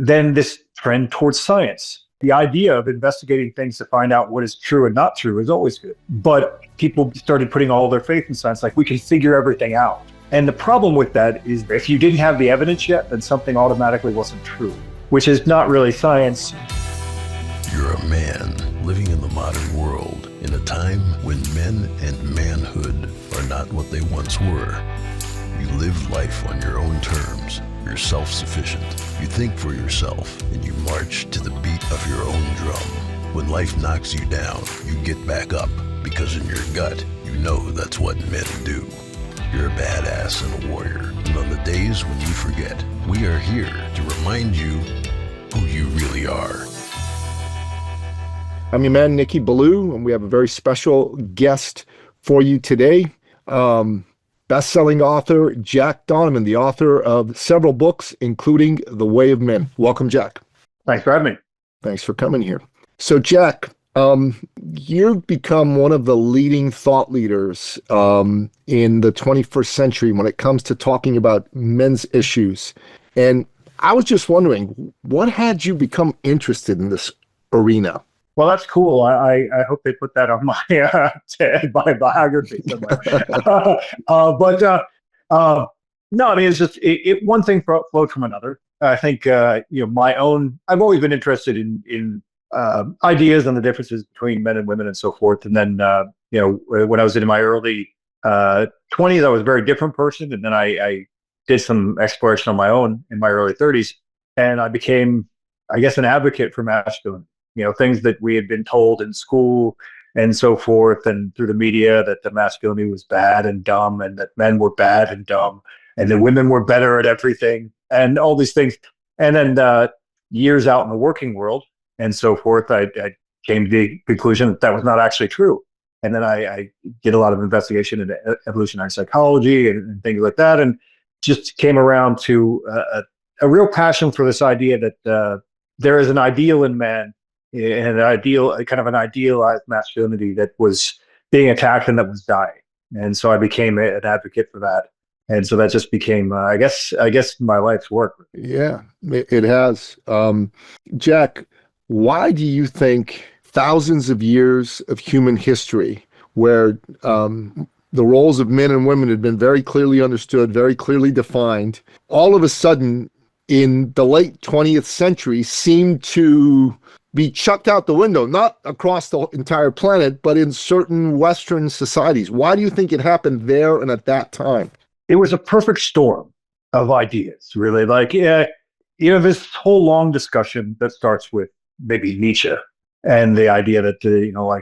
then this trend towards science. The idea of investigating things to find out what is true and not true is always good. But people started putting all their faith in science, like we can figure everything out. And the problem with that is if you didn't have the evidence yet, then something automatically wasn't true, which is not really science. You're a man living in the modern world in a time when men and manhood are not what they once were. You live life on your own terms. You're self-sufficient. You think for yourself and you march to the beat of your own drum. When life knocks you down, you get back up because in your gut, you know that's what men do. You're a badass and a warrior. And on the days when you forget, we are here to remind you who you really are. I'm your man, Nikki Ballou, and we have a very special guest for you today. Best-selling author, Jack Donovan, the author of several books, including The Way of Men. Welcome, Jack. Thanks for having me. Thanks for coming here. So, Jack, you've become one of the leading thought leaders in the 21st century when it comes to talking about men's issues. And I was just wondering, what had you become interested in this arena? Well, that's cool. I hope they put that on my my biography somewhere. No, I mean, it's just one thing flowed from another. I think my own. I've always been interested in ideas and the differences between men and women and so forth. And then when I was in my early 20s, I was a very different person, and then I did some exploration on my own in my early 30s, and I became, I guess, an advocate for masculinity. Things that we had been told in school and so forth and through the media, that the masculinity was bad and dumb and that men were bad and dumb and that women were better at everything and all these things. And then years out in the working world and so forth, I came to the conclusion that that was not actually true. And then I did a lot of investigation into evolutionary psychology and things like that, and just came around to a real passion for this idea that there is an ideal in man, and an idealized masculinity that was being attacked and that was dying. And so I became an advocate for that. And so that just became, I guess my life's work. Yeah, it has. Jack, why do you think thousands of years of human history where the roles of men and women had been very clearly understood, very clearly defined, all of a sudden in the late 20th century seemed to be chucked out the window, not across the entire planet, but in certain Western societies? Why do you think it happened there and at that time? It was a perfect storm of ideas, really. This whole long discussion that starts with maybe Nietzsche and the idea that,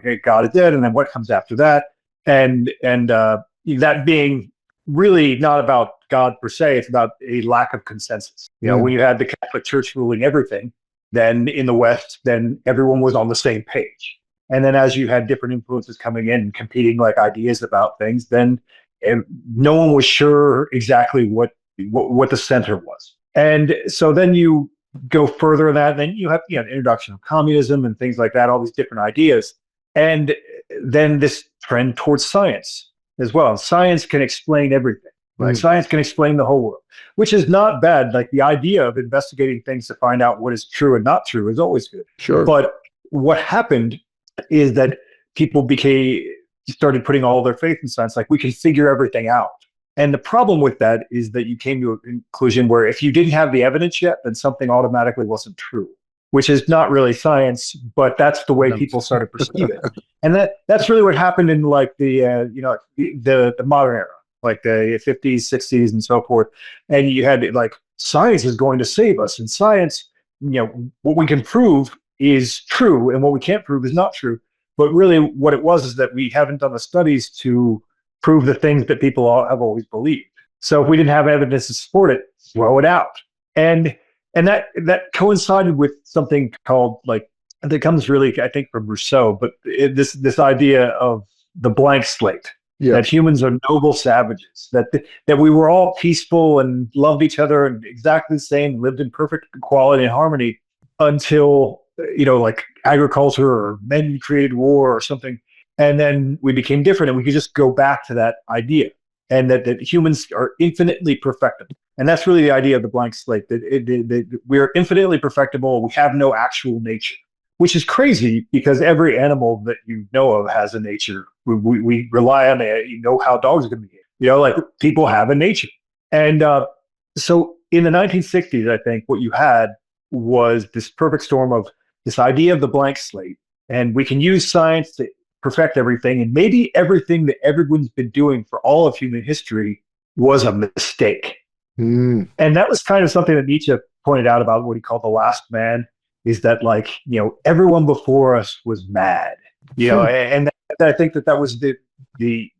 hey, God is dead, and then what comes after that? And that being really not about God per se, it's about a lack of consensus. When you had the Catholic Church ruling everything, then in the West, then everyone was on the same page. And then as you had different influences coming in, competing ideas about things, then no one was sure exactly what the center was. And so then you go further in that, and then you have the introduction of communism and things like that, all these different ideas. And then this trend towards science as well. Science can explain everything. Science can explain the whole world, which is not bad. The idea of investigating things to find out what is true and not true is always good. Sure. But what happened is that people started putting all their faith in science, like we can figure everything out. And the problem with that is that you came to a conclusion where if you didn't have the evidence yet, then something automatically wasn't true, which is not really science, but that's the way people started perceiving it. And that's really what happened in the modern era, like the 50s, 60s, and so forth. And you had science is going to save us, and science, what we can prove is true, and what we can't prove is not true. But really, what it was is that we haven't done the studies to prove the things that people have always believed. So if we didn't have evidence to support it, throw it out. And that coincided with something called that comes really, I think, from Rousseau, but this idea of the blank slate. Yeah. That humans are noble savages, that we were all peaceful and loved each other and exactly the same, lived in perfect equality and harmony until, agriculture or men created war or something. And then we became different, and we could just go back to that idea. and that humans are infinitely perfectible. And that's really the idea of the blank slate, that we're infinitely perfectible. We have no actual nature, which is crazy because every animal that you know of has a nature. We rely on it. You know how dogs are going to behave. Like people have a nature. And so in the 1960s, I think what you had was this perfect storm of this idea of the blank slate. And we can use science to perfect everything. And maybe everything that everyone's been doing for all of human history was a mistake. Mm. And that was kind of something that Nietzsche pointed out about what he called the last man, is that everyone before us was mad, and I think that was it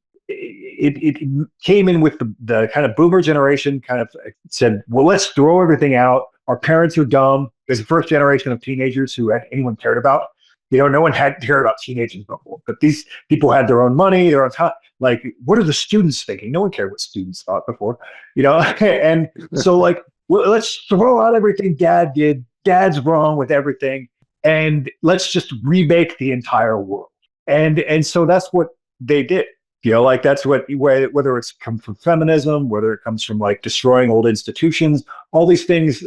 came in with the kind of boomer generation kind of said, well, let's throw everything out. Our parents are dumb. There's the first generation of teenagers who anyone cared about. No one had cared about teenagers before, but these people had their own money, their own time. Like, what are the students thinking? No one cared what students thought before, and so well, let's throw out everything Dad did. Dad's wrong with everything, and let's just remake the entire world. And so that's what they did. That's whether it's come from feminism, whether it comes from destroying old institutions, all these things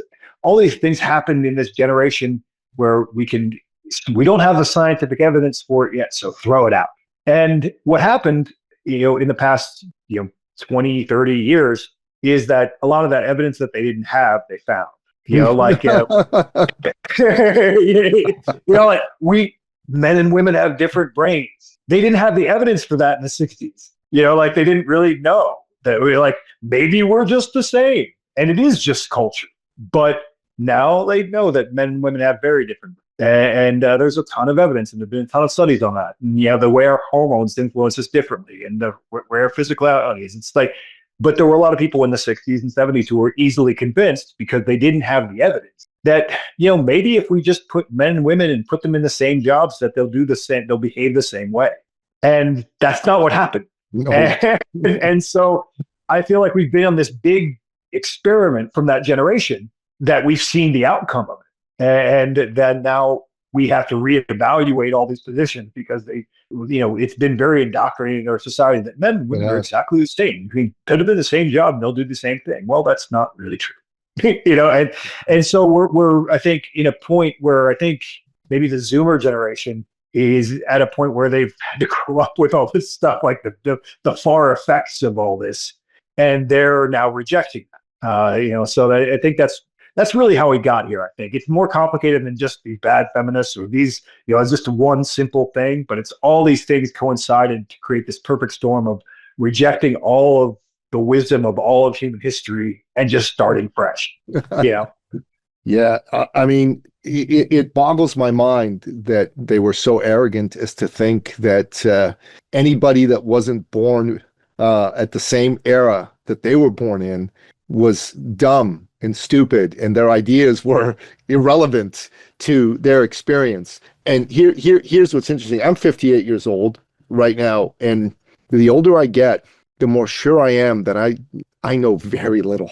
happened in this generation where we don't have the scientific evidence for it yet, so throw it out. And what happened, in the past, 20, 30 years is that a lot of that evidence that they didn't have, they found. Men and women have different brains. They didn't have the evidence for that in the 60s. They didn't really know that maybe we're just the same. And it is just culture. But now they know that men and women have very different. And there's a ton of evidence, and there've been a ton of studies on that. And the way our hormones influence us differently, and the where our physicality is. It's but there were a lot of people in the 60s and 70s who were easily convinced, because they didn't have the evidence, that maybe if we just put men and women and put them in the same jobs, that they'll behave the same way. And that's not what happened. No. And so I feel like we've been on this big experiment from that generation that we've seen the outcome of it. And then now we have to reevaluate all these positions, because it's been very indoctrinated in our society that men and women are exactly the same. You can put them in the same job and they'll do the same thing. Well, that's not really true. And so we're I think in a point where I think maybe the Zoomer generation is at a point where they've had to grow up with all this stuff, like the far effects of all this, and they're now rejecting that. So I think that's really how we got here. I think it's more complicated than just these bad feminists or these, it's just one simple thing, but it's all these things coincided to create this perfect storm of rejecting all of the wisdom of all of human history and just starting fresh. Yeah. I mean, it boggles my mind that they were so arrogant as to think that anybody that wasn't born at the same era that they were born in was dumb and stupid, and their ideas were irrelevant to their experience. And here's what's interesting. I'm 58 years old right now, and the older I get, the more sure I am that I know very little.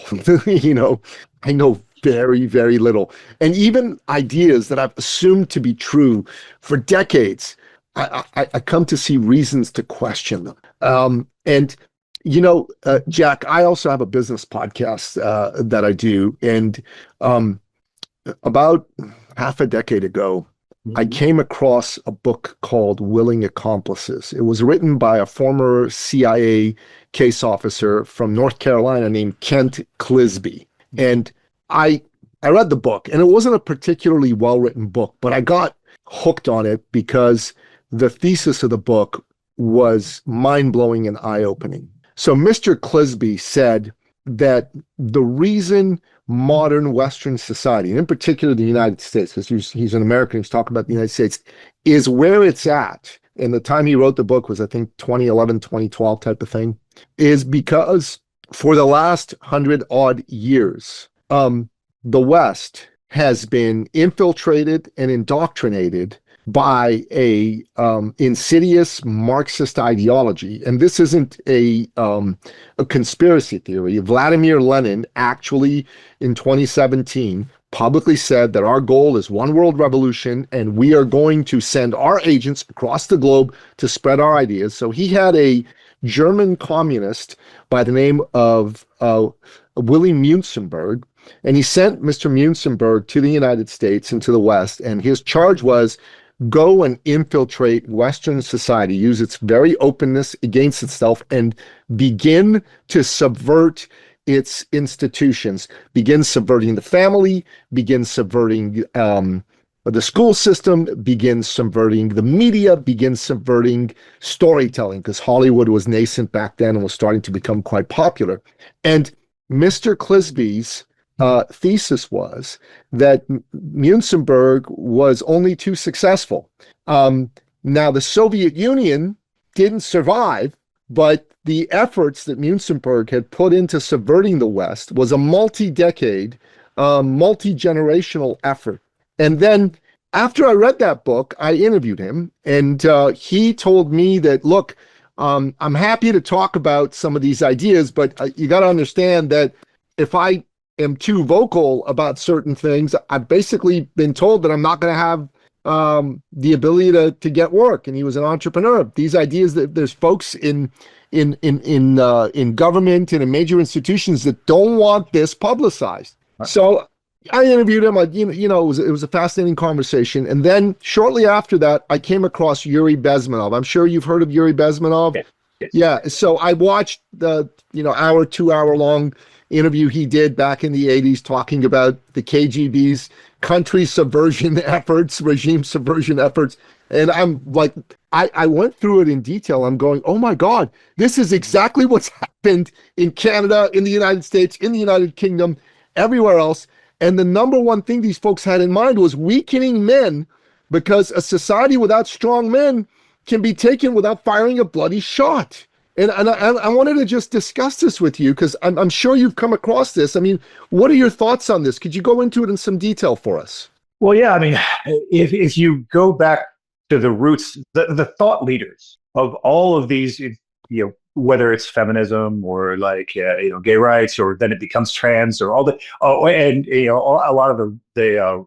I know very, very little. And even ideas that I've assumed to be true for decades, I come to see reasons to question them. And Jack, I also have a business podcast that I do. And about half a decade ago, I came across a book called Willing Accomplices. It was written by a former CIA case officer from North Carolina named Kent Clisby. And I read the book, and it wasn't a particularly well-written book, but I got hooked on it because the thesis of the book was mind-blowing and eye-opening. So Mr. Clisby said that the reason modern Western society, and in particular the United States, because he's an American who's talking about the United States, is where it's at, and the time he wrote the book was, I think, 2011, 2012 type of thing, is because for the last 100-odd years, the West has been infiltrated and indoctrinated by a insidious Marxist ideology. And this isn't a conspiracy theory. Vladimir Lenin actually, in 2017, publicly said that our goal is one world revolution, and we are going to send our agents across the globe to spread our ideas. So he had a German communist by the name of Willy Münzenberg. And he sent Mr. Münzenberg to the United States and to the West. And his charge was go and infiltrate Western society, use its very openness against itself, and begin to subvert its institutions, begin subverting the family, begin subverting the school system, begin subverting the media, begin subverting storytelling, because Hollywood was nascent back then and was starting to become quite popular. And Mr. Clisby's thesis was that Münzenberg was only too successful. Now, the Soviet Union didn't survive, but the efforts that Münzenberg had put into subverting the West was a multi-decade, multi-generational effort. And then after I read that book, I interviewed him, and he told me that, look, I'm happy to talk about some of these ideas, but you got to understand that if I am too vocal about certain things, I've basically been told that I'm not going to have the ability to get work. And he was an entrepreneur. These ideas that there's folks in government and in major institutions that don't want this publicized. So I interviewed him. It was a fascinating conversation. And then shortly after that, I came across Yuri Bezmenov. I'm sure you've heard of Yuri Bezmenov. Yes. Yeah. So I watched the 2-hour long interview he did back in the 80s talking about the KGB's country subversion efforts, regime subversion efforts. And I'm like, I went through it in detail. I'm going, oh my God, this is exactly what's happened in Canada, in the United States, in the United Kingdom, everywhere else. And the number one thing these folks had in mind was weakening men, because a society without strong men can be taken without firing a bloody shot. And I wanted to just discuss this with you, because I'm sure you've come across this. I mean, what are your thoughts on this? Could you go into it in some detail for us? Well, yeah, I mean, if you go back to the roots, the thought leaders of all of these, whether it's feminism or gay rights, or then it becomes trans, or all the a lot of the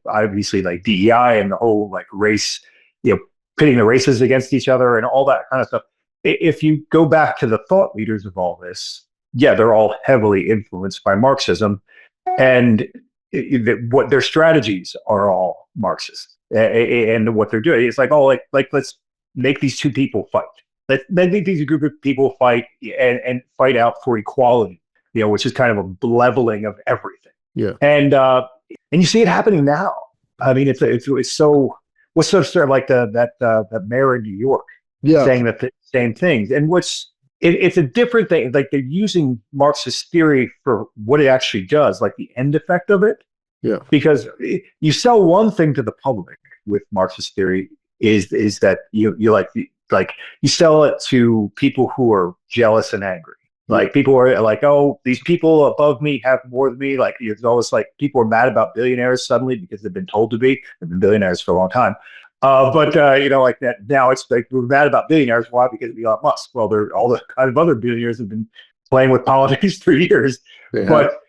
obviously like DEI and the whole race, pitting the races against each other and all that kind of stuff. If you go back to the thought leaders of all this, yeah, they're all heavily influenced by Marxism, and what their strategies are all Marxist, and what they're doing. It's let's make these two people fight. Let's make these group of people fight and fight out for equality, which is kind of a leveling of everything. Yeah, and you see it happening now. I mean, it's so what's so like that mayor in New York. Yeah. Saying the same things. And it's a different thing. Like, they're using Marxist theory for what it actually does, like the end effect of it. Yeah. Because you sell one thing to the public with Marxist theory is that you sell it to people who are jealous and angry. Like, people are like, oh, these people above me have more than me. Like, it's always like people are mad about billionaires suddenly because they've been told to be. They've been billionaires for a long time. Like that now, it's like we're mad about billionaires. Why? Because of Elon Musk. Well, all the kind of other billionaires have been playing with politics for years, but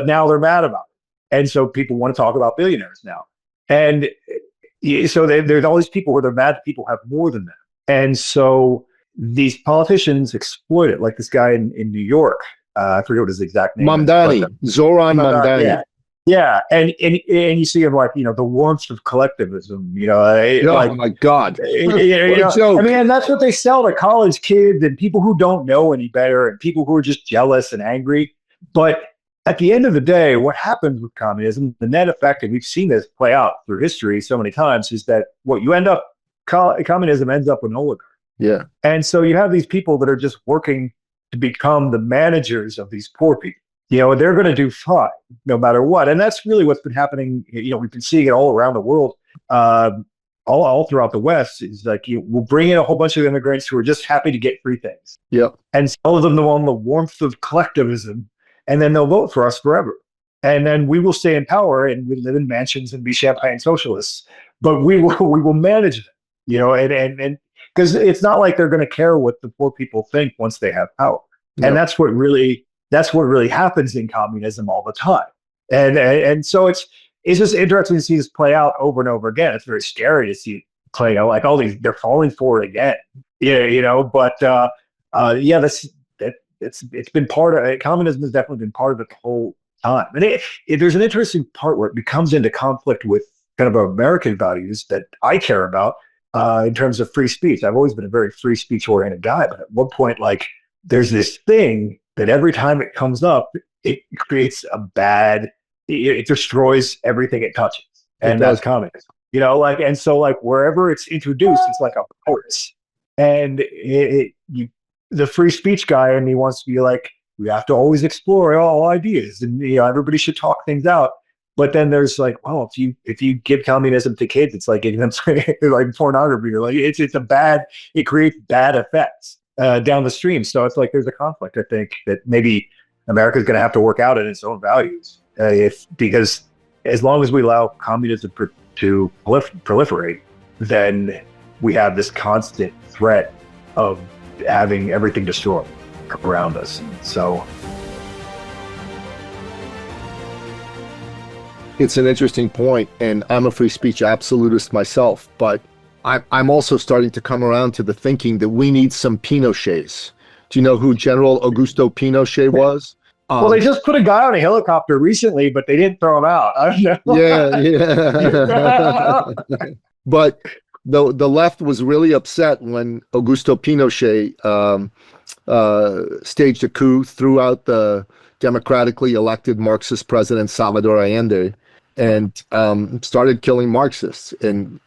now they're mad about it, and so people want to talk about billionaires now. And so there's all these people where they're mad that people have more than them, and so these politicians exploit it. Like this guy in New York, I forget what his exact name Mamdani, is. Zoran Mamdani. Yeah. Yeah, and you see him the warmth of collectivism. Oh my God! What a joke. I mean, and that's what they sell to college kids and people who don't know any better and people who are just jealous and angry. But at the end of the day, what happens with communism, the net effect, and we've seen this play out through history so many times, is that what you end up, communism ends up with an oligarch. Yeah, and so you have these people that are just working to become the managers of these poor people. They're going to do fine no matter what. And that's really what's been happening. We've been seeing it all around the world, all throughout the West. Is like, we'll bring in a whole bunch of immigrants who are just happy to get free things. Yeah. And sell them on the warmth of collectivism, and then they'll vote for us forever. And then we will stay in power and we live in mansions and be champagne socialists, but we will manage them, and because it's not like they're going to care what the poor people think once they have power. Yeah. And that's what really happens in communism all the time. And so it's just interesting to see this play out over and over again. It's very scary to see it play out. Like, all these, they're falling for it again. Yeah, but Yeah, it's been part of communism has definitely been part of it the whole time. And there's an interesting part where it becomes into conflict with kind of American values that I care about in terms of free speech. I've always been a very free speech oriented guy, but at one point, like there's this thing that every time it comes up, it creates it destroys everything it touches, and that's communism. And so like wherever it's introduced, it's like a force, and the free speech guy in me wants to be like, we have to always explore all ideas, and everybody should talk things out. But then there's like, well, if you give communism to kids, it's like giving them like pornography, or like it creates bad effects down the stream. So it's like there's a conflict. I think that maybe America's going to have to work out in its own values, because as long as we allow communism to proliferate, then we have this constant threat of having everything destroyed around us. So it's an interesting point, and I'm a free speech absolutist myself, but I'm also starting to come around to the thinking that we need some Pinochets. Do you know who General Augusto Pinochet was? Well, they just put a guy on a helicopter recently, but they didn't throw him out. I don't know. Yeah. But the left was really upset when Augusto Pinochet staged a coup, threw out the democratically elected Marxist president Salvador Allende, and started killing Marxists. And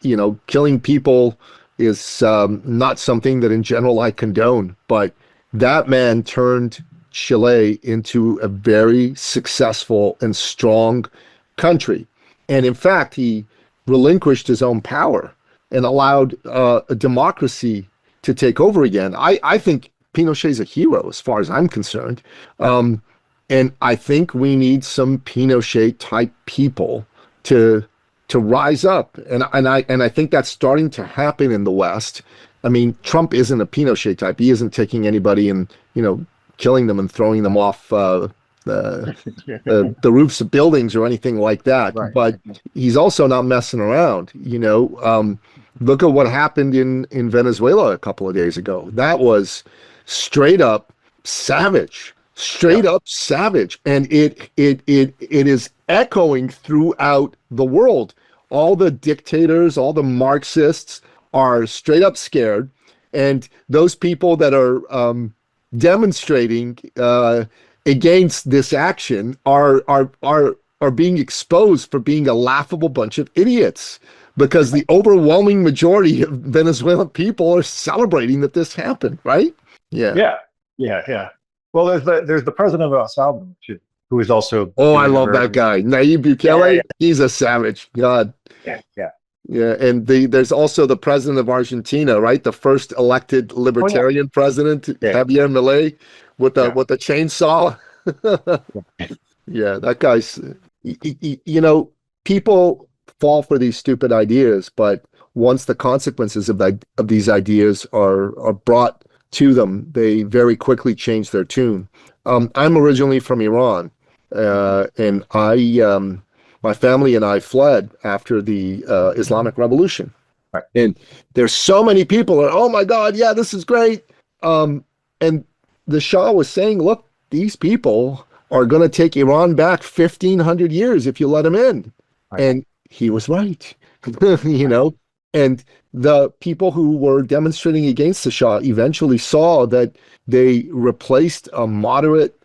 killing people is not something that in general I condone, but that man turned Chile into a very successful and strong country. And in fact, he relinquished his own power and allowed a democracy to take over again. I think Pinochet's a hero as far as I'm concerned. And I think we need some Pinochet type people to rise up. And I think that's starting to happen in the West. I mean, Trump isn't a Pinochet type. He isn't taking anybody and, killing them and throwing them off the roofs of buildings or anything like that. Right. But he's also not messing around. Look at what happened in Venezuela a couple of days ago. That was straight up savage. And it is echoing throughout the world. All the dictators, all the Marxists are straight up scared, and those people that are demonstrating against this action are being exposed for being a laughable bunch of idiots, because the overwhelming majority of Venezuelan people are celebrating that this happened, right? Yeah. Well, there's the president of El Salvador too, who is also. Oh, I love that guy, Nayib Bukele. Yeah. He's a savage. God. Yeah, and there's also the president of Argentina, right? The first elected libertarian president, Javier Milei, with the chainsaw. Yeah, that guy's. People fall for these stupid ideas, but once the consequences of these ideas are brought to them, they very quickly change their tune. I'm originally from Iran, and my family and I fled after the Islamic Revolution. Right. And there's so many people that, oh my God, yeah, this is great. And the Shah was saying, look, these people are going to take Iran back 1,500 years if you let them in. Right. And he was right, and the people who were demonstrating against the Shah eventually saw that they replaced a moderate,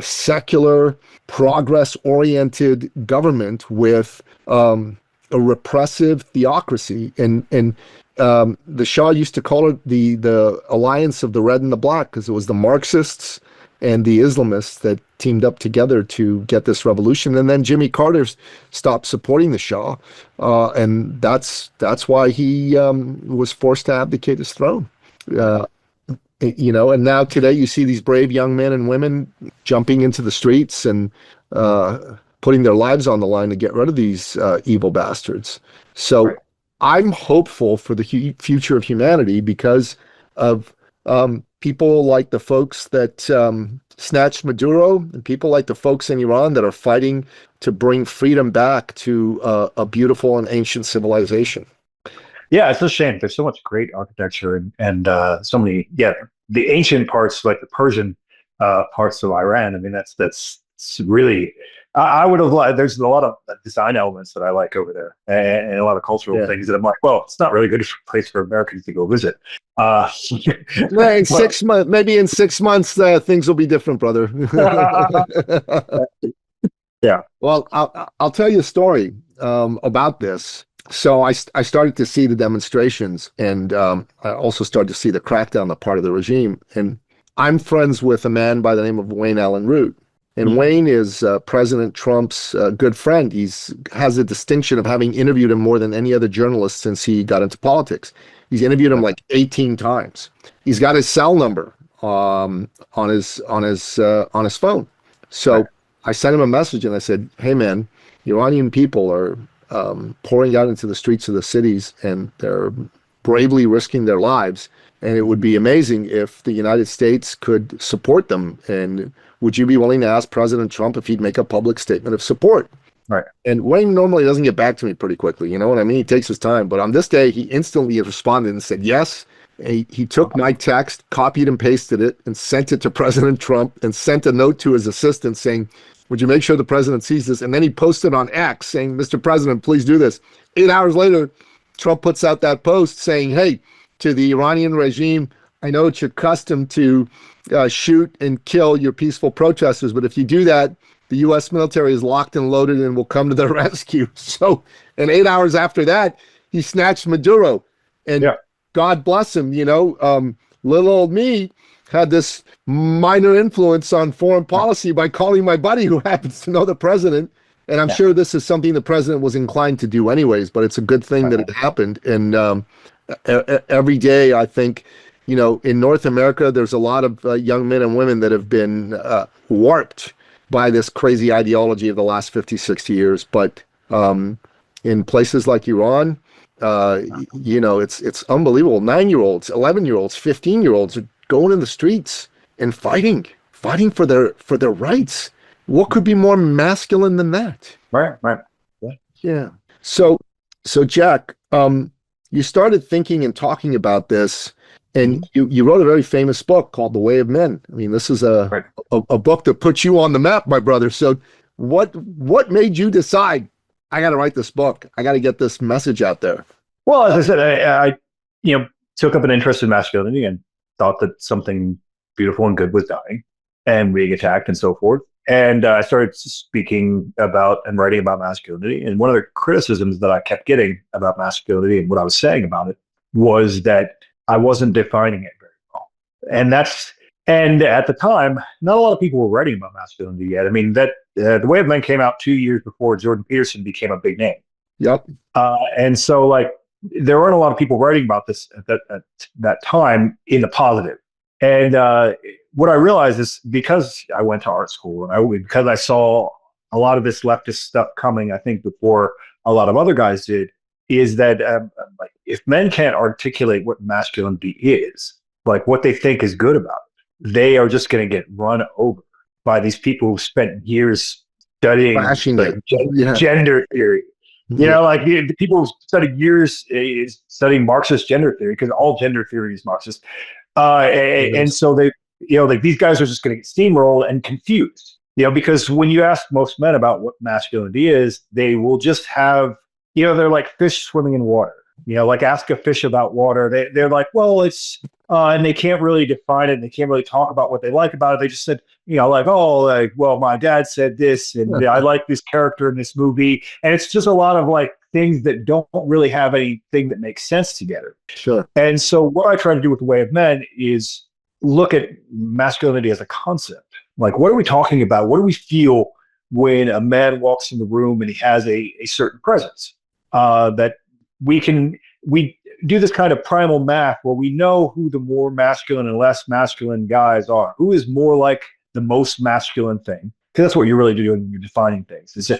secular, progress-oriented government with a repressive theocracy. And the Shah used to call it the alliance of the red and the black, because it was the Marxists and the Islamists that teamed up together to get this revolution. And then Jimmy Carter stopped supporting the Shah, and that's why he was forced to abdicate his throne. And now today you see these brave young men and women jumping into the streets and putting their lives on the line to get rid of these evil bastards. So right. I'm hopeful for the future of humanity because of people like the folks that snatched Maduro, and people like the folks in Iran that are fighting to bring freedom back to a beautiful and ancient civilization. Yeah, it's a shame. There's so much great architecture and so many, the ancient parts, like the Persian parts of Iran. I mean, that's really. I would have liked. There's a lot of design elements that I like over there, and a lot of cultural things that I'm like, well, it's not really a good place for Americans to go visit. Well, in 6 months, maybe in 6 months, things will be different, brother. Yeah. Well, I'll tell you a story about this. So I started to see the demonstrations, and I also started to see the crackdown on the part of the regime. And I'm friends with a man by the name of Wayne Allen Root. And Wayne is President Trump's good friend. He's has the distinction of having interviewed him more than any other journalist since he got into politics. He's interviewed him like 18 times. He's got his cell number on his phone. So I sent him a message and I said, "Hey man, Iranian people are pouring out into the streets of the cities and they're bravely risking their lives. And it would be amazing if the United States could support them. And would you be willing to ask President Trump if he'd make a public statement of support?" Right. And Wayne normally doesn't get back to me pretty quickly. You know what I mean? He takes his time. But on this day, he instantly responded and said yes. He took my text, copied and pasted it, and sent it to President Trump and sent a note to his assistant saying, "Would you make sure the president sees this?" And then he posted on X saying, "Mr. President, please do this." 8 hours later, Trump puts out that post saying, "Hey, to the Iranian regime, I know it's your custom to shoot and kill your peaceful protesters, but if you do that, the U.S. military is locked and loaded and will come to their rescue." So, and 8 hours after that, he snatched Maduro. And God bless him, little old me had this minor influence on foreign policy by calling my buddy who happens to know the president. And I'm sure this is something the president was inclined to do anyways, but it's a good thing that it happened. And every day, I think, in North America, there's a lot of young men and women that have been warped by this crazy ideology of the last 50, 60 years. But in places like Iran, it's unbelievable. 9-year-olds, 11-year-olds, 15-year-olds are going in the streets and fighting for their rights. What could be more masculine than that? Right. Yeah. So Jack, you started thinking and talking about this, and you wrote a very famous book called The Way of Men. I mean, this is a book that puts you on the map, my brother. So what made you decide, I got to write this book? I got to get this message out there. Well, as I said, I took up an interest in masculinity and thought that something beautiful and good was dying and being attacked and so forth. And I started speaking about and writing about masculinity. And one of the criticisms that I kept getting about masculinity and what I was saying about it was that I wasn't defining it very well. And at the time, not a lot of people were writing about masculinity yet. I mean, that The Way of Men came out 2 years before Jordan Peterson became a big name. Yep. And so there weren't a lot of people writing about this at that time in the positive. And what I realized is because I went to art school and because I saw a lot of this leftist stuff coming, I think before a lot of other guys did, is that if men can't articulate what masculinity is, like what they think is good about it, they are just going to get run over by these people who spent years studying gender theory. The people who studied years studying Marxist gender theory, because all gender theory is Marxist. And so they, these guys are just going to get steamrolled and confused, because when you ask most men about what masculinity is, they will just have, they're like fish swimming in water, ask a fish about water. They're like, well, it's, and they can't really define it. And they can't really talk about what they like about it. They just said, well, my dad said this, and I like this character in this movie. And it's just a lot of things that don't really have anything that makes sense together. Sure. And so what I try to do with The Way of Men is look at masculinity as a concept. Like, what are we talking about? What do we feel when a man walks in the room and he has a certain presence? That we do this kind of primal math where we know who the more masculine and less masculine guys are. Who is more like the most masculine thing? Because that's what you're really doing when you're defining things. Is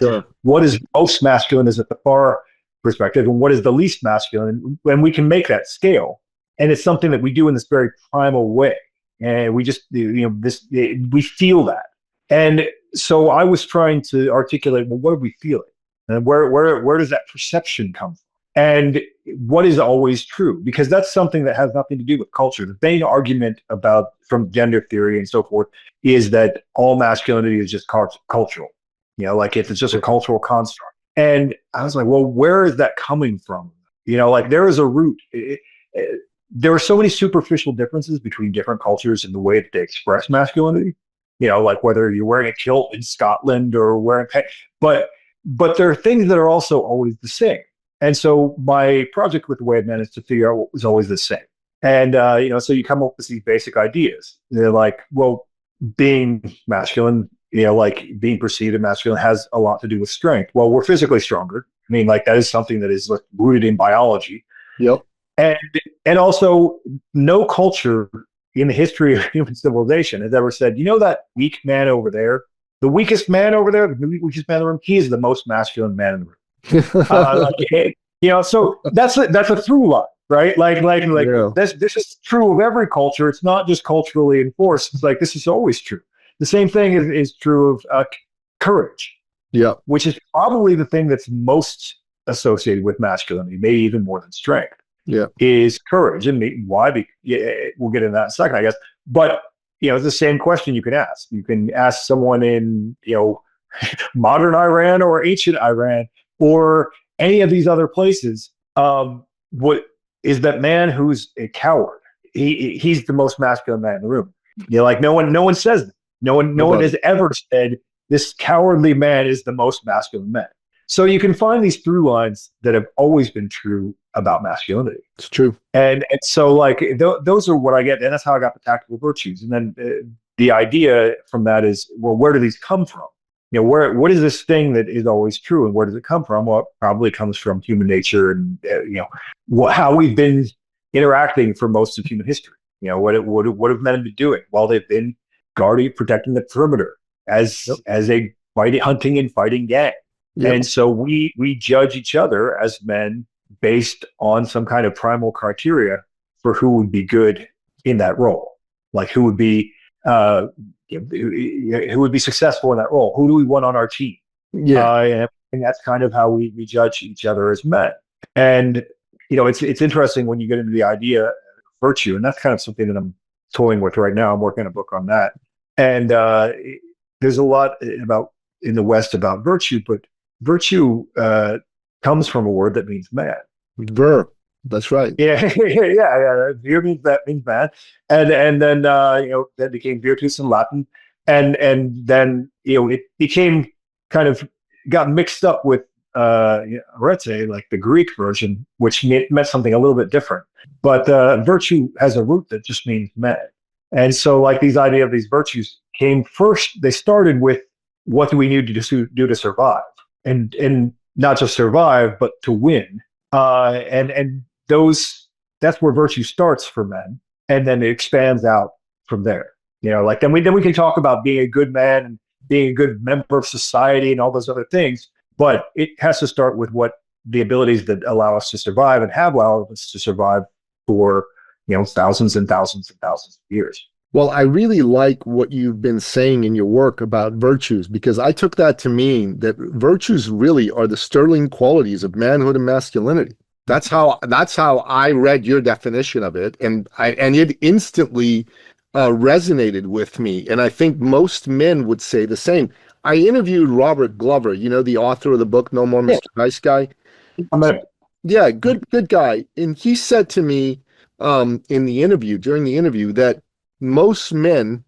what is most masculine is at the far perspective, and what is the least masculine? And we can make that scale. And it's something that we do in this very primal way. And we just, we feel that. And so I was trying to articulate, well, what are we feeling? And where does that perception come from? And what is always true? Because that's something that has nothing to do with culture. The main argument about from gender theory and so forth is that all masculinity is just cultural. Like it's just a cultural construct. And I was like, well, where is that coming from? Like there is a root. There are so many superficial differences between different cultures in the way that they express masculinity. Like whether you're wearing a kilt in Scotland or wearing but there are things that are also always the same. And so my project with The Way of Men is to figure out what was always the same. And so you come up with these basic ideas. They're like, well, being masculine, like being perceived as masculine has a lot to do with strength. Well, we're physically stronger. I mean, like that is something that is like rooted in biology. Yep. And also no culture in the history of human civilization has ever said, that weak man over there, the weakest man over there, the weakest man in the room, he is the most masculine man in the room. So that's a through line, right? Like yeah. This is true of every culture. It's not just culturally enforced. It's like this is always true. The same thing is true of courage. Yeah, which is probably the thing that's most associated with masculinity, maybe even more than strength. Yeah, is courage. And why? We'll get into that in a second, I guess. But it's the same question you can ask. You can ask someone in modern Iran or ancient Iran or any of these other places. What is that man who's a coward? He's the most masculine man in the room. Like no one says that. No one has ever said this cowardly man is the most masculine man. So you can find these through lines that have always been true about masculinity. It's true. And so like those are what I get. And that's how I got the tactical virtues. And then the idea from that is, well, where do these come from? What is this thing that is always true, and where does it come from? Well, it probably comes from human nature and, how we've been interacting for most of human history. What have men been doing? Well, they've been guarding, protecting the perimeter as a hunting and fighting gang. Yep. And so we judge each other as men based on some kind of primal criteria for who would be good in that role. Like who would be successful in that role? Who do we want on our team? Yeah, and that's kind of how we judge each other as men. And it's interesting when you get into the idea of virtue, and that's kind of something that I'm toying with right now. I'm working on a book on that, and there's a lot in the West about virtue, but virtue comes from a word that means man. Verb. That's right. Yeah. Vir means man, and then that became virtus in Latin, and then it became kind of got mixed up with arete, like the Greek version, which meant something a little bit different. But virtue has a root that just means man, and so like these idea of these virtues came first. They started with what do we need to do to survive, and not just survive, but to win. And that's where virtue starts for men, and then it expands out from there. Then we can talk about being a good man and being a good member of society and all those other things, but it has to start with what the abilities that allow us to survive and have allowed us to survive for thousands and thousands and thousands of years. Well, I really like what you've been saying in your work about virtues, because I took that to mean that virtues really are the sterling qualities of manhood and masculinity. That's how I read your definition of it, and it instantly resonated with me. And I think most men would say the same. I interviewed Robert Glover, the author of the book No More Mr. Nice Guy. Yeah, good guy. And he said to me during the interview, that most men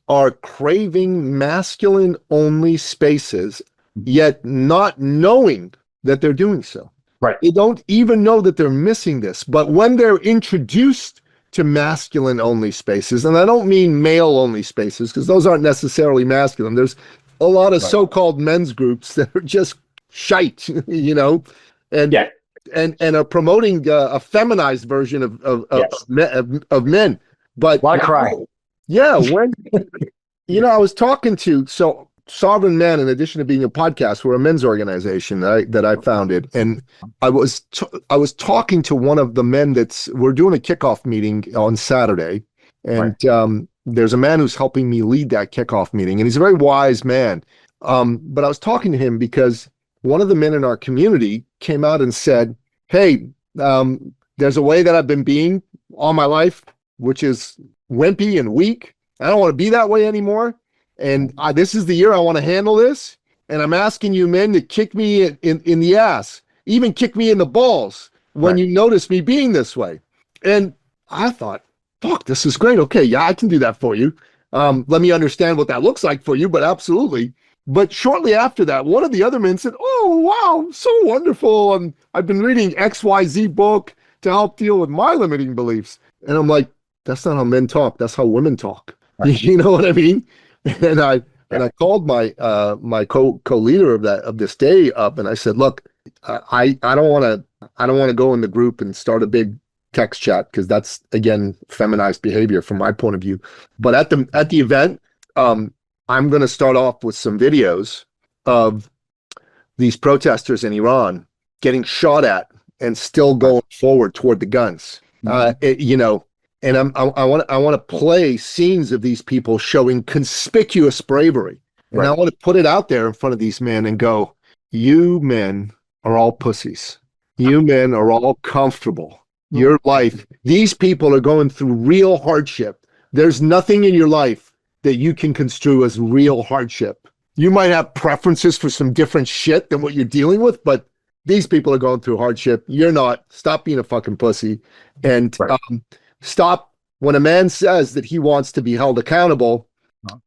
are craving masculine-only spaces, yet not knowing that they're doing so. Right. They don't even know that they're missing this. But when they're introduced to masculine-only spaces, and I don't mean male-only spaces, because those aren't necessarily masculine. There's a lot of so-called men's groups that are just shite, and are promoting a feminized version of men. But why cry? Yeah, when I was talking to Sovereign Men, in addition to being a podcast, we're a men's organization that I founded, and I was talking to one of the men we're doing a kickoff meeting on Saturday, and there's a man who's helping me lead that kickoff meeting, and he's a very wise man. But I was talking to him because one of the men in our community came out and said, "Hey, There's a way that I've been being all my life, which is wimpy and weak. I don't want to be that way anymore. And this is the year I want to handle this. And I'm asking you men to kick me in the ass, even kick me in the balls when you notice me being this way. And I thought, fuck, this is great. Okay, yeah, I can do that for you. Let me understand what that looks like for you, but absolutely. But shortly after that, one of the other men said, oh, wow, so wonderful. And I've been reading XYZ book to help deal with my limiting beliefs. And I'm like, that's not how men talk. That's how women talk. Right. You know what I mean? And I called my my co-leader of this day up, and I said, look, I don't want to go in the group and start a big text chat, because that's, again, feminized behavior from my point of view. But at the event, I'm going to start off with some videos of these protesters in Iran getting shot at and still going forward toward the guns. And I want to play scenes of these people showing conspicuous bravery. And I want to put it out there in front of these men and go, you men are all pussies. You men are all comfortable. Your life, these people are going through real hardship. There's nothing in your life that you can construe as real hardship. You might have preferences for some different shit than what you're dealing with, but these people are going through hardship. You're not. Stop being a fucking pussy. And stop, when a man says that he wants to be held accountable,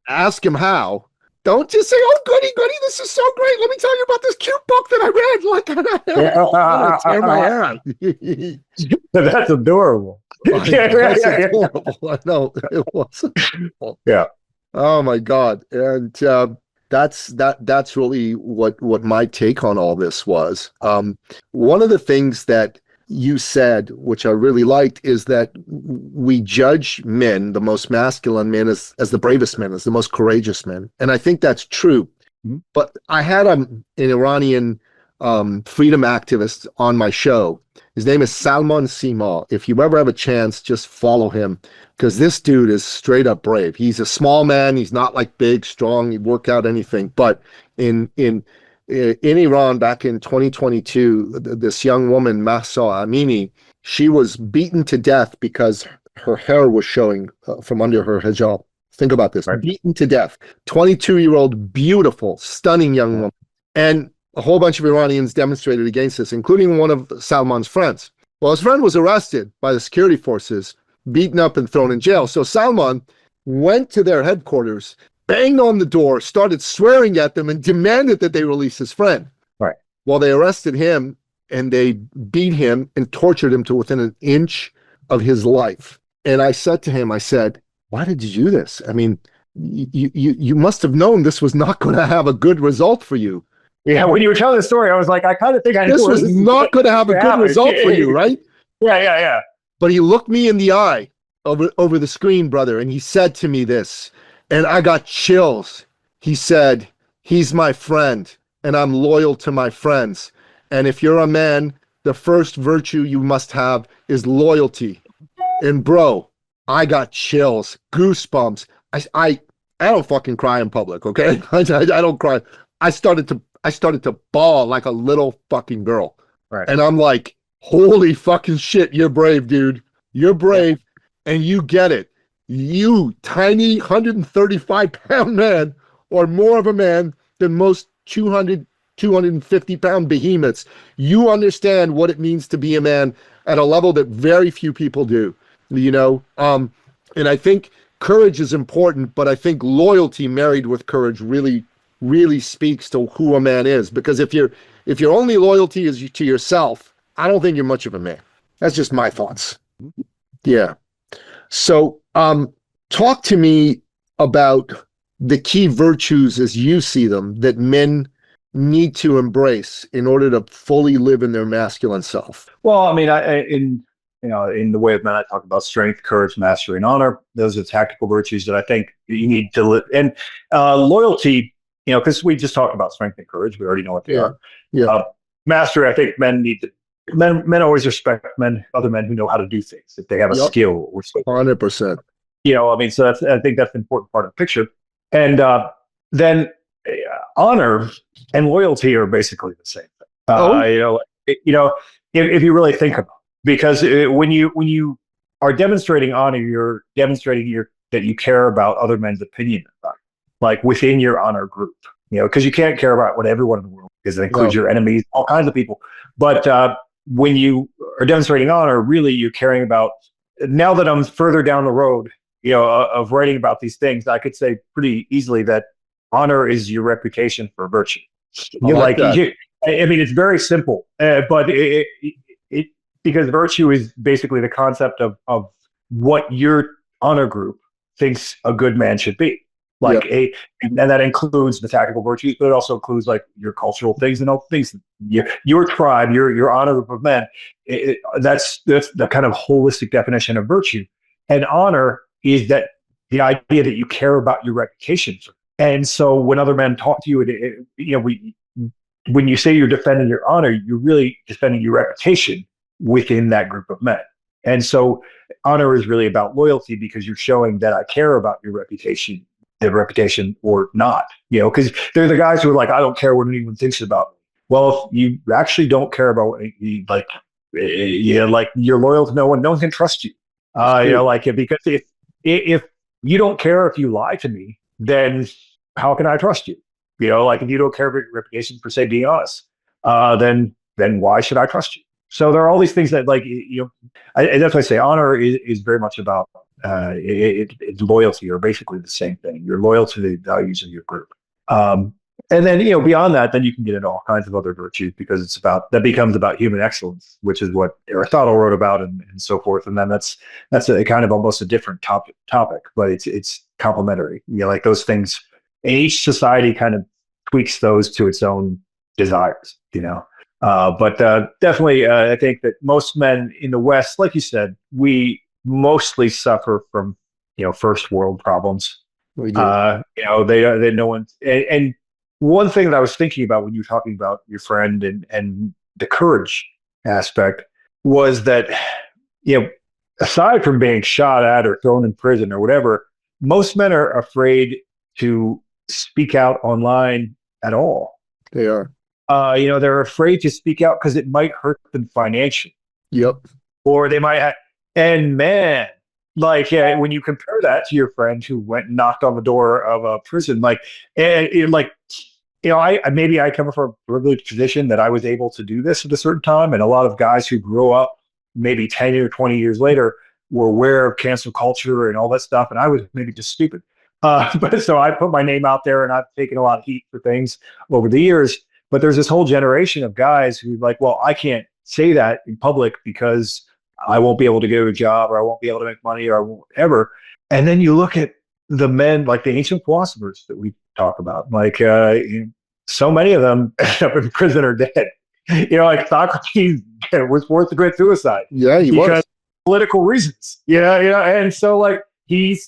ask him how. Don't just say, oh, goody, this is so great. Let me tell you about this cute book that I read. Like, I'm gonna tear my hair out. That's adorable. That's adorable. I know, it was adorable. Yeah. Oh my God. And that's really what my take on all this was. One of the things that you said, which I really liked, is that we judge men, the most masculine men, as the bravest men, as the most courageous men. And I think that's true. Mm-hmm. But I had an Iranian freedom activist on my show. His name is Salman Sima. If you ever have a chance, just follow him, because this dude is straight up brave. He's a small man. He's not like big, strong, he'd work out anything. But in Iran back in 2022, this young woman, Mahsa Amini, she was beaten to death because her hair was showing from under her hijab. Think about this, beaten to death. 22-year-old, beautiful, stunning young woman. And a whole bunch of Iranians demonstrated against this, including one of Salman's friends. Well, his friend was arrested by the security forces, beaten up and thrown in jail. So Salman went to their headquarters, banged on the door, started swearing at them, and demanded that they release his friend. Right. Well, they arrested him, and they beat him and tortured him to within an inch of his life. And I said to him, I said, why did you do this? I mean, you must have known this was not going to have a good result for you. Yeah, when you were telling the story, I was like, I kind of think I knew this was not going to have a good result for you, right? Yeah. But he looked me in the eye over the screen, brother, and he said to me this, and I got chills. He said, he's my friend, and I'm loyal to my friends. And if you're a man, the first virtue you must have is loyalty. And bro, I got chills, goosebumps. I don't fucking cry in public, okay? I don't cry. I started to bawl like a little fucking girl. Right. And I'm like, holy fucking shit, you're brave, dude. You're brave, and you get it. You, tiny 135-pound man, are more of a man than most 200, 250-pound behemoths. You understand what it means to be a man at a level that very few people do, you know? And I think courage is important, but I think loyalty married with courage really speaks to who a man is. Because if your only loyalty is to yourself, I don't think you're much of a man. That's just my thoughts. Yeah. So talk to me about the key virtues as you see them that men need to embrace in order to fully live in their masculine self. Well, I mean, in the way of men, I talk about strength, courage, mastery, and honor. Those are tactical virtues that I think you need to live. And loyalty, because we just talked about strength and courage. We already know what they are. Yeah. Mastery, I think men need to. Men always respect other men who know how to do things. If they have a skill or something. 100%. So I think that's an important part of the picture. And then honor and loyalty are basically the same thing. If you really think about because when you are demonstrating honor, you're demonstrating that you care about other men's opinion about it, like within your honor group. Because you can't care about what everyone in the world, because it includes No. your enemies, all kinds of people. But when you are demonstrating honor, really you're caring about. Now that I'm further down the road, of writing about these things, I could say pretty easily that honor is your reputation for virtue. I like that. I mean, it's very simple, but it because virtue is basically the concept of what your honor group thinks a good man should be. Like and that includes the tactical virtues, but it also includes like your cultural things and all things. Your tribe, your honor group of men. That's the kind of holistic definition of virtue. And honor is that the idea that you care about your reputation. And so when other men talk to you, when you say you're defending your honor, you're really defending your reputation within that group of men. And so honor is really about loyalty, because you're showing that I care about your reputation, the reputation or not, because they're the guys who are like, I don't care what anyone thinks about me. Well, if you actually don't care about what you like, like you're loyal to no one can trust you. Because if you don't care if you lie to me, then how can I trust you? Like if you don't care about your reputation for, say, being honest, then why should I trust you? So there are all these things that, like, that's why I say honor is very much about it's loyalty, or basically the same thing. You're loyal to the values of your group. And then, beyond that, then you can get into all kinds of other virtues, because that becomes about human excellence, which is what Aristotle wrote about, and so forth. And then that's a kind of almost a different topic, but it's complementary. Like those things, and each society kind of tweaks those to its own desires, but definitely, I think that most men in the West, like you said, we mostly suffer from, first world problems. We do. They no one. And one thing that I was thinking about when you were talking about your friend and the courage aspect was that, aside from being shot at or thrown in prison or whatever, most men are afraid to speak out online at all. They are. They're afraid to speak out because it might hurt them financially. Yep. Or they might and man, like, when you compare that to your friend who went and knocked on the door of a prison, I come from a privileged position that I was able to do this at a certain time. And a lot of guys who grew up maybe 10 or 20 years later were aware of cancel culture and all that stuff. And I was maybe just stupid. But so I put my name out there, and I've taken a lot of heat for things over the years. But there's this whole generation of guys who like, well, I can't say that in public because I won't be able to get a job, or I won't be able to make money, or I won't ever. And then you look at the men, like the ancient philosophers that we talk about, like so many of them end up in prison or dead. Like Socrates was forced to commit suicide. Yeah, he because was. of political reasons. And so like he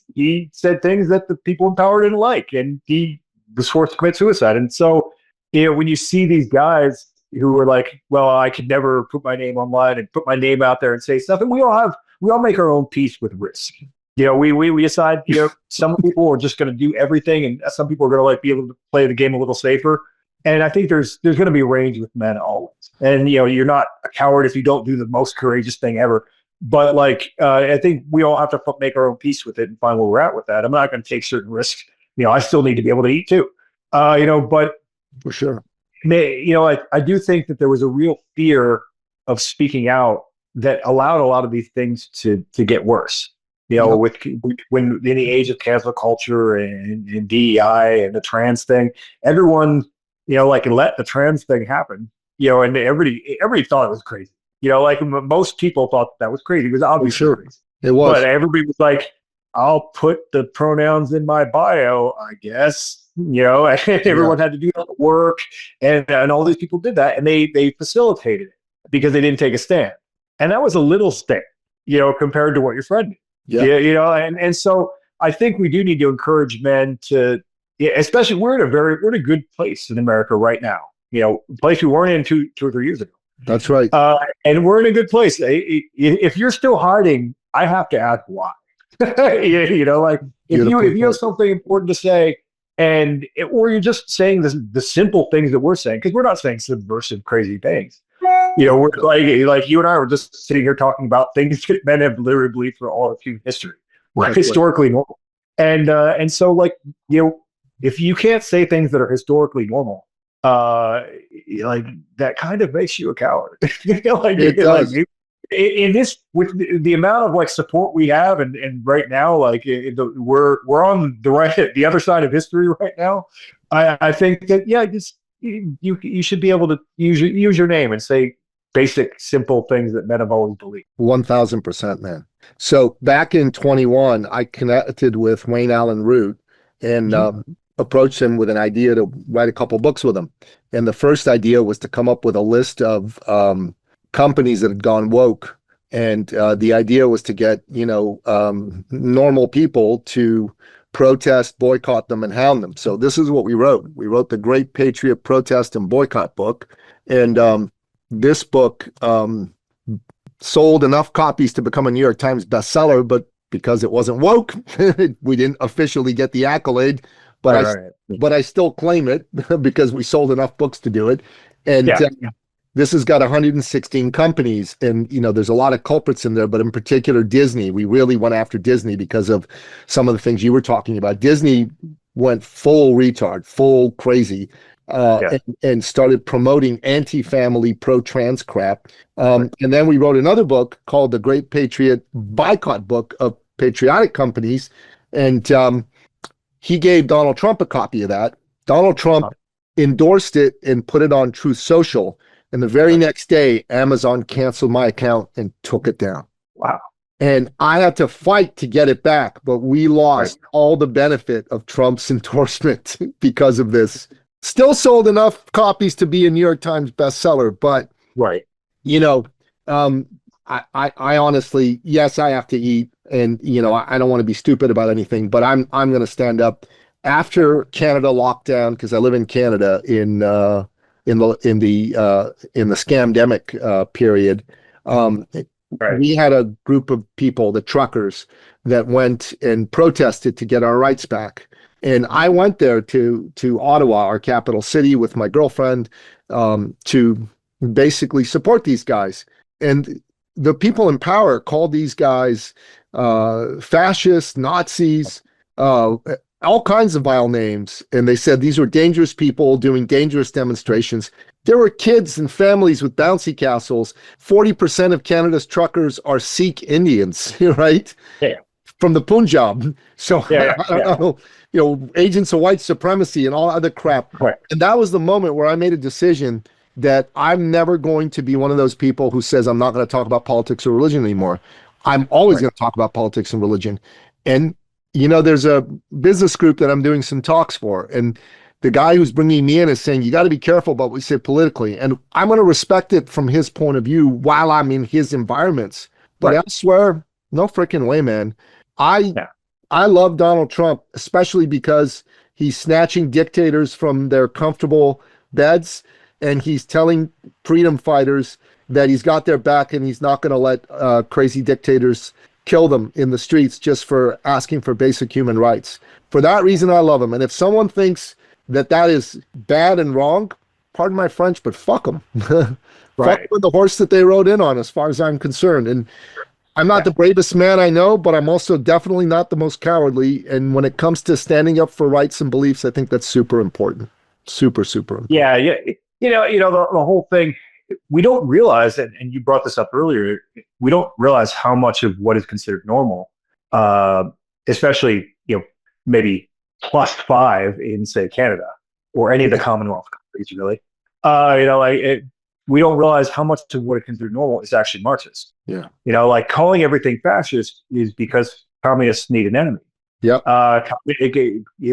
said things that the people in power didn't like, and he was forced to commit suicide. And so when you see these guys who were like, well, I could never put my name online and put my name out there and say stuff, and we all make our own peace with risk. We decide, some people are just going to do everything, and some people are going to like be able to play the game a little safer. And I think there's going to be range with men always. And you're not a coward if you don't do the most courageous thing ever. But like, I think we all have to make our own peace with it and find where we're at with that. I'm not going to take certain risks. I still need to be able to eat too. But For sure. I do think that there was a real fear of speaking out that allowed a lot of these things to get worse. When in the age of cancel culture and DEI and the trans thing, everyone, let the trans thing happen, and everybody thought it was crazy. Most people thought that was crazy. It was obviously crazy. It was. But everybody was like, I'll put the pronouns in my bio, I guess. Everyone had to do all the work, and all these people did that, and they facilitated it because they didn't take a stand. And that was a little stand, compared to what your friend did. Yeah. And so I think we do need to encourage men to, especially we're in a good place in America right now. A place we weren't in two or 3 years ago. That's right. And we're in a good place. If you're still hiding, I have to ask why. If you have something important to say, or you're just saying the simple things that we're saying, because we're not saying subversive, crazy things. we're like you and I were just sitting here talking about things that men have literally believed for all of human history, Right. historically normal. And so if you can't say things that are historically normal, like that kind of makes you a coward. It does. In this, with the amount of support we have, and right now, we're on the other side of history right now. I think that just you should be able to use your name and say basic, simple things that men have always believed. 1000%, man. So back in 21, I connected with Wayne Allen Root and approached him with an idea to write a couple books with him. And the first idea was to come up with a list of companies that had gone woke. And the idea was to get, normal people to protest, boycott them, and hound them. So this is what we wrote. We wrote the Great Patriot Protest and Boycott book. And this book sold enough copies to become a New York Times bestseller, but because it wasn't woke, we didn't officially get the accolade. But but I still claim it because we sold enough books to do it. And this has got 116 companies, and there's a lot of culprits in there, but in particular Disney. We really went after Disney because of some of the things you were talking about. Disney went full retard, full crazy, and started promoting anti-family, pro-trans crap. And then we wrote another book called The Great Patriot Boycott Book of Patriotic Companies, and he gave Donald Trump a copy of that. Donald Trump endorsed it and put it on Truth Social. And the very next day, Amazon canceled my account and took it down. Wow. And I had to fight to get it back, but we lost all the benefit of Trump's endorsement because of this. Still sold enough copies to be a New York Times bestseller, but I honestly, yes, I have to eat, and I don't want to be stupid about anything, but I'm going to stand up after Canada lockdown, because I live in Canada in the scamdemic period. We had a group of people, the truckers, that went and protested to get our rights back. And I went there to Ottawa, our capital city, with my girlfriend to basically support these guys. And the people in power called these guys fascists, Nazis, all kinds of vile names. And they said these were dangerous people doing dangerous demonstrations. There were kids and families with bouncy castles. 40% of Canada's truckers are Sikh Indians, right? Yeah. From the Punjab. So I don't know, agents of white supremacy and all other crap. Right. And that was the moment where I made a decision that I'm never going to be one of those people who says I'm not going to talk about politics or religion anymore. I'm always going to talk about politics and religion. And there's a business group that I'm doing some talks for, and the guy who's bringing me in is saying, you got to be careful about what you say politically. And I'm going to respect it from his point of view while I'm in his environments. But elsewhere, no freaking way, man. I love Donald Trump, especially because he's snatching dictators from their comfortable beds, and he's telling freedom fighters that he's got their back and he's not going to let crazy dictators kill them in the streets just for asking for basic human rights. For that reason, I love him. And if someone thinks that that is bad and wrong, pardon my French, but fuck them. Fuck with the horse that they rode in on, as far as I'm concerned. And I'm not the bravest man I know, but I'm also definitely not the most cowardly. And when it comes to standing up for rights and beliefs, I think that's super important. Super, super important. Yeah. The whole thing, we don't realize, and you brought this up earlier, we don't realize how much of what is considered normal, especially, maybe +5 in, say, Canada or any of the Commonwealth countries, really. We don't realize how much of what is considered normal is actually Marxist. Yeah. Calling everything fascist is because communists need an enemy. Yeah.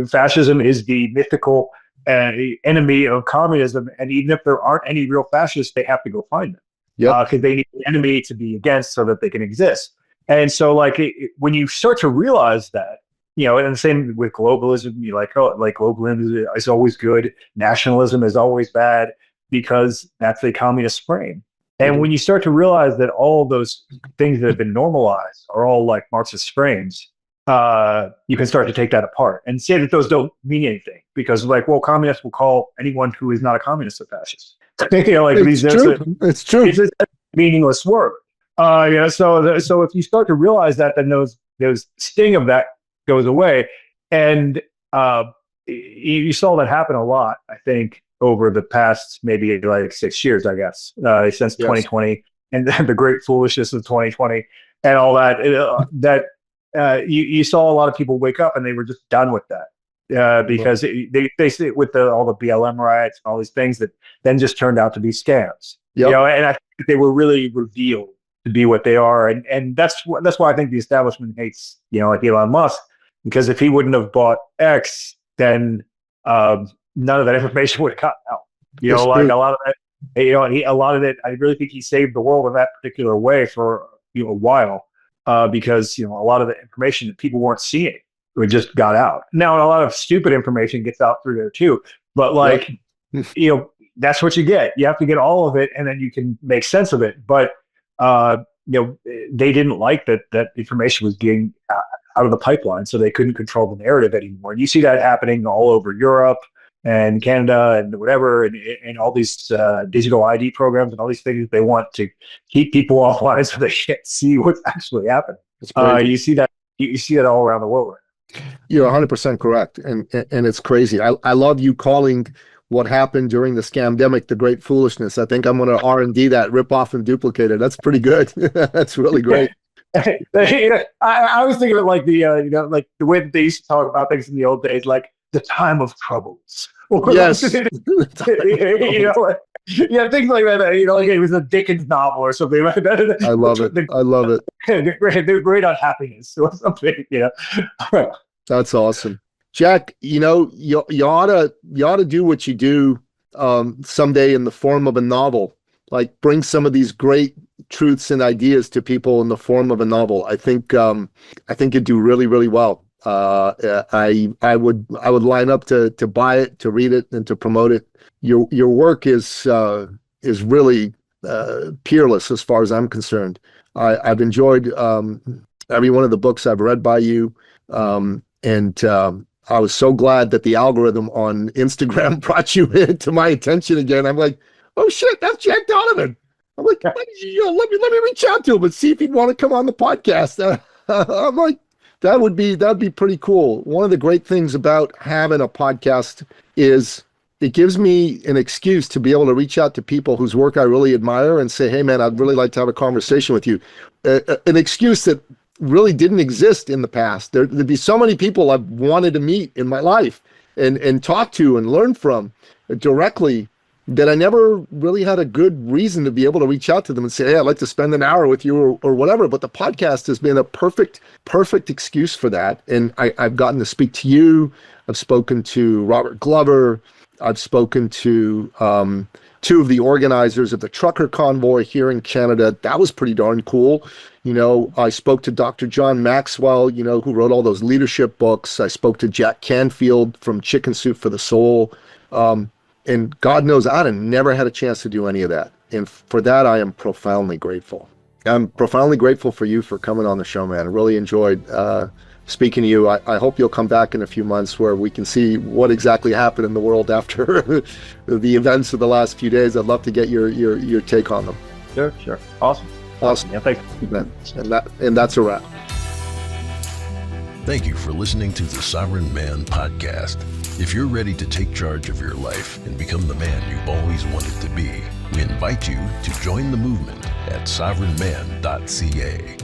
Fascism is the mythical enemy of communism, and even if there aren't any real fascists, they have to go find them. Yeah. Because they need an enemy to be against so that they can exist. And so, when you start to realize that, and the same with globalism, globalism is always good, nationalism is always bad, because that's a communist frame. And when you start to realize that all those things that have been normalized are all like Marxist frames, you can start to take that apart and say that those don't mean anything, because communists will call anyone who is not a communist a fascist. Like It's true. It's true. It's a meaningless word. So if you start to realize that, then those sting of that goes away, and you saw that happen a lot. I think over the past maybe like 6 years, I guess, since 2020 and the great foolishness of 2020 and all that. You saw a lot of people wake up and they were just done with that because they sit with all the BLM riots and all these things that then just turned out to be scams. And I think they were really revealed to be what they are, and that's why I think the establishment hates like Elon Musk, because if he wouldn't have bought X, then none of that information would have gotten out. Like a lot of that, a lot of it. I really think he saved the world in that particular way for a while, because a lot of the information that people weren't seeing, it just got out. Now a lot of stupid information gets out through there too, but like that's what you get. You have to get all of it, and then you can make sense of it. But they didn't like that information was getting out of the pipeline, so they couldn't control the narrative anymore. And you see that happening all over Europe and Canada and whatever, and all these digital ID programs and all these things. They want to keep people offline so they can't see what's actually happening. You see that all around the world. You're 100% correct, and it's crazy. I love you calling what happened during the scamdemic the great foolishness. I think I'm going to R&D that, rip off and duplicate it. That's pretty good. That's really great. I was thinking of like like the way that they used to talk about things in the old days, like the time of troubles. Yes. Things like that. Like it was a Dickens novel or something like that. I love it. I love it. The great unhappiness or something. Right. That's awesome, Jack. You ought to do what you do someday in the form of a novel. Like bring some of these great truths and ideas to people in the form of a novel. I think you'd do really, really well. I would line up to buy it, to read it, and to promote it. Your work is really peerless as far as I'm concerned. I've enjoyed every one of the books I've read by you, and I was so glad that the algorithm on Instagram brought you into my attention again. I'm like, oh shit, that's Jack Donovan. I'm like, let me reach out to him and see if he'd want to come on the podcast. I'm like, that'd be pretty cool. One of the great things about having a podcast is it gives me an excuse to be able to reach out to people whose work I really admire and say, hey man, I'd really like to have a conversation with you. An excuse that really didn't exist in the past. There'd be so many people I've wanted to meet in my life and talk to and learn from directly, that I never really had a good reason to be able to reach out to them and say, hey, I'd like to spend an hour with you or whatever. But the podcast has been a perfect excuse for that. And I've gotten to speak to you. I've spoken to Robert Glover. I've spoken to two of the organizers of the trucker convoy here in Canada. That was pretty darn cool. I spoke to Dr. John Maxwell, who wrote all those leadership books. I spoke to Jack Canfield from Chicken Soup for the Soul. And God knows I'd have never had a chance to do any of that. And for that, I am profoundly grateful. I'm profoundly grateful for you for coming on the show, man. I really enjoyed speaking to you. I hope you'll come back in a few months where we can see what exactly happened in the world after the events of the last few days. I'd love to get your take on them. Sure. Awesome. Yeah, thanks. And that's a wrap. Thank you for listening to the Sovereign Man Podcast. If you're ready to take charge of your life and become the man you've always wanted to be, we invite you to join the movement at sovereignman.ca.